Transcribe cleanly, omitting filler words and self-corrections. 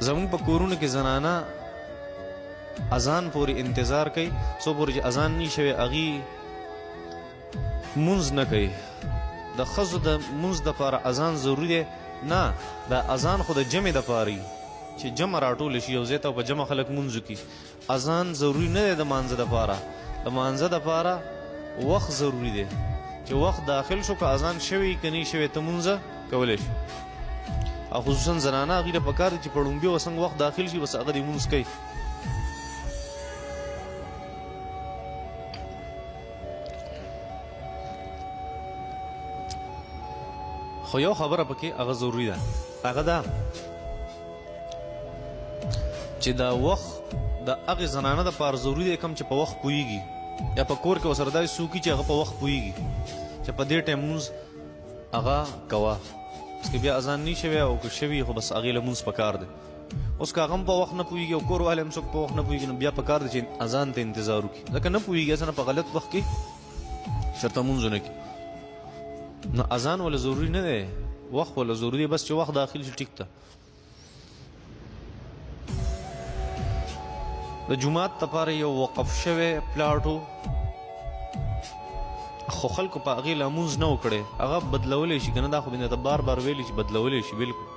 زمون په کورونو کې زنانه اذان پورې انتظار کوي، څو پورې چې اذان نه شوی هغې مونځ نه کوي. د ښځو د مونځ دپاره اذان ضروري دی؟ نه، دا اذان خو د جمع دپاره وي چې جمع راټول شي یو ځای ته او په جمع خلک مونځ وکړي. اذان ضروري نه دی د مانځه دپاره. د مانځه دپاره وخت ضروري دی چې وخت داخل شو، که اذان شوی که نه شوی ته مونځ کولی شي. او خصوصا زنانه هغې ته پکار دی چې په ړومبي وسنګ وخت داخل شي بس هغه دې مونځ کوي. خو یو خبره پکې هغه ضروري ده، هغه دا چې دا وخت د هغې زنانه دپاره ضروري دی کوم چې په وخت پوهېږي، یا په کور کې ورسره داسې څوک وي چې هغه په وخت پوهېږي چې په دې ټایم مونځ هغه کوه. اوس که بیا اذان نه شوی او که شوي خو بس هغې له مونځ پکار دی. اوس که هغه هم په وخت نه پوهېږي او کور والی هم څوک په وخت نه پوهېږي نو بیا پکار دی چې اذان ته انتظار وکړي، ځکه نه پوهېږي اصلا په غلط وخت کې چېرته مونځ ونه کړي. نو اذان ولا ضروري نه دی، وخت ولا ضروري دی، بس چې وخت داخل شي ټیک ته. د جومات دپاره یو وقف شوی پلاټ و، خو خلکو په هغې لمونځ نه و کړی، هغه بدلولی شي که نه، دا خو بار بار ویلی چې بدلولی شي بالکل.